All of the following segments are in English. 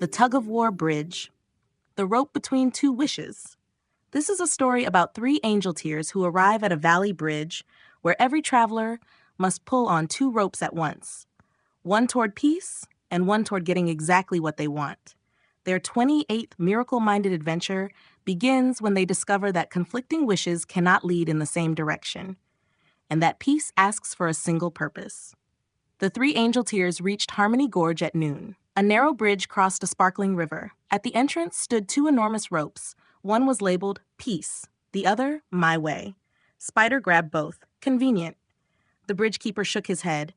The Tug-of-War Bridge, The Rope Between Two Wishes. This is a story about three Angelteers who arrive at a valley bridge where every traveler must pull on two ropes at once, one toward peace and one toward getting exactly what they want. Their 28th miracle-minded adventure begins when they discover that conflicting wishes cannot lead in the same direction, and that peace asks for a single purpose. The three Angelteers reached Harmony Gorge at noon. A narrow bridge crossed a sparkling river. At the entrance stood two enormous ropes. One was labeled Peace, the other My Way. Spider grabbed both. Convenient. The bridgekeeper shook his head.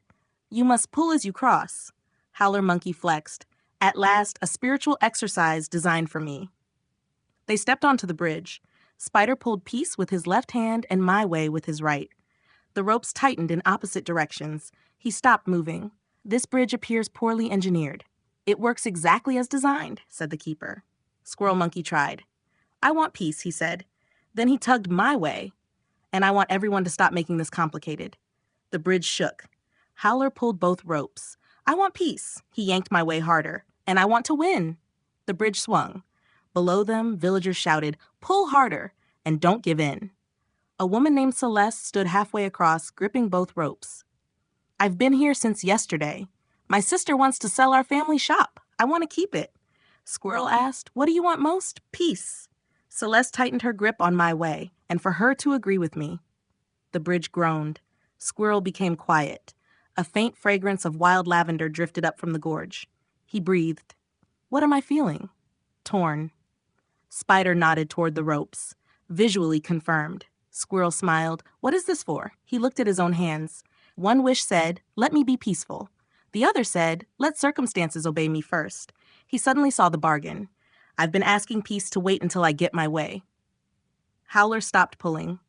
You must pull as you cross. Howler Monkey flexed. At last, a spiritual exercise designed for me. They stepped onto the bridge. Spider pulled Peace with his left hand and My Way with his right. The ropes tightened in opposite directions. He stopped moving. This bridge appears poorly engineered. It works exactly as designed, said the keeper. Squirrel Monkey tried. I want peace, he said. Then he tugged My Way. And I want everyone to stop making this complicated. The bridge shook. Howler pulled both ropes. I want peace. He yanked My Way harder. And I want to win. The bridge swung. Below them, villagers shouted, pull harder, and don't give in. A woman named Celeste stood halfway across, gripping both ropes. I've been here since yesterday. My sister wants to sell our family shop. I want to keep it. Squirrel asked, what do you want most? Peace. Celeste tightened her grip on My Way, and for her to agree with me. The bridge groaned. Squirrel became quiet. A faint fragrance of wild lavender drifted up from the gorge. He breathed. What am I feeling? Torn. Spider nodded toward the ropes. Visually confirmed. Squirrel smiled. What is this for? He looked at his own hands. One wish said, let me be peaceful. The other said, let circumstances obey me first. He suddenly saw the bargain. I've been asking peace to wait until I get my way. Howler stopped pulling.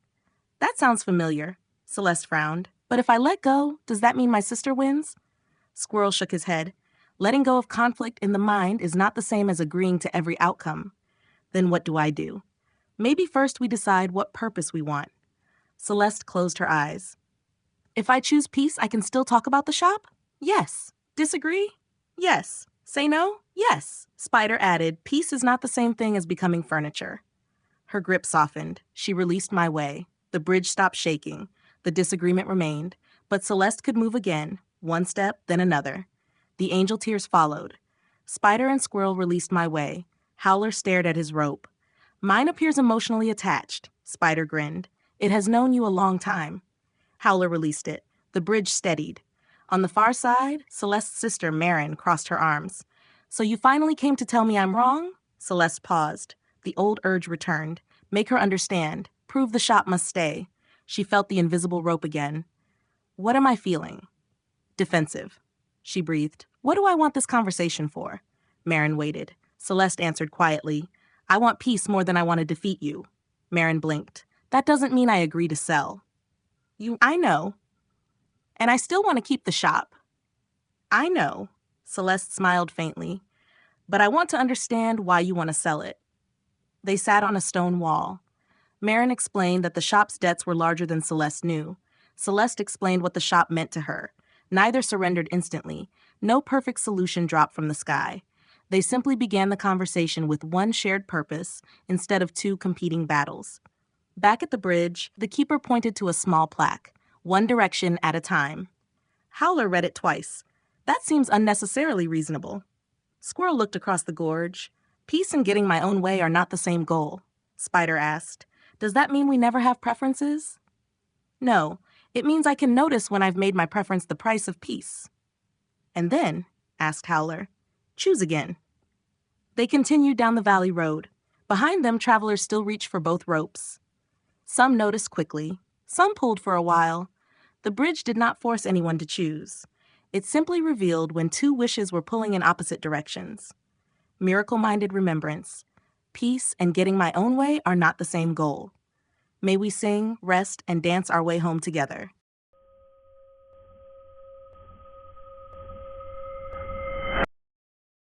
That sounds familiar. Celeste frowned. But if I let go, does that mean my sister wins? Squirrel shook his head. Letting go of conflict in the mind is not the same as agreeing to every outcome. Then what do I do? Maybe first we decide what purpose we want. Celeste closed her eyes. If I choose peace, I can still talk about the shop? Yes. Disagree? Yes. Say no? Yes. Spider added, peace is not the same thing as becoming furniture. Her grip softened. She released My Way. The bridge stopped shaking. The disagreement remained, but Celeste could move again, one step, then another. The Angelteers followed. Spider and Squirrel released My Way. Howler stared at his rope. Mine appears emotionally attached. Spider grinned. It has known you a long time. Howler released it. The bridge steadied. On the far side, Celeste's sister, Marin, crossed her arms. So you finally came to tell me I'm wrong? Celeste paused. The old urge returned. Make her understand. Prove the shop must stay. She felt the invisible rope again. What am I feeling? Defensive. She breathed. What do I want this conversation for? Marin waited. Celeste answered quietly. I want peace more than I want to defeat you. Marin blinked. That doesn't mean I agree to sell. I know. And I still want to keep the shop. I know. Celeste smiled faintly. But I want to understand why you want to sell it. They sat on a stone wall. Marin explained that the shop's debts were larger than Celeste knew. Celeste explained what the shop meant to her. Neither surrendered instantly. No perfect solution dropped from the sky. They simply began the conversation with one shared purpose instead of two competing battles. Back at the bridge, the keeper pointed to a small plaque, one direction at a time. Howler read it twice. That seems unnecessarily reasonable. Squirrel looked across the gorge. Peace and getting my own way are not the same goal. Spider asked. Does that mean we never have preferences? No, it means I can notice when I've made my preference the price of peace. And then, asked Howler, choose again. They continued down the valley road. Behind them, travelers still reached for both ropes. Some noticed quickly. Some pulled for a while. The bridge did not force anyone to choose. It simply revealed when two wishes were pulling in opposite directions. Miracle-minded remembrance. Peace and getting my own way are not the same goal. May we sing, rest, and dance our way home together.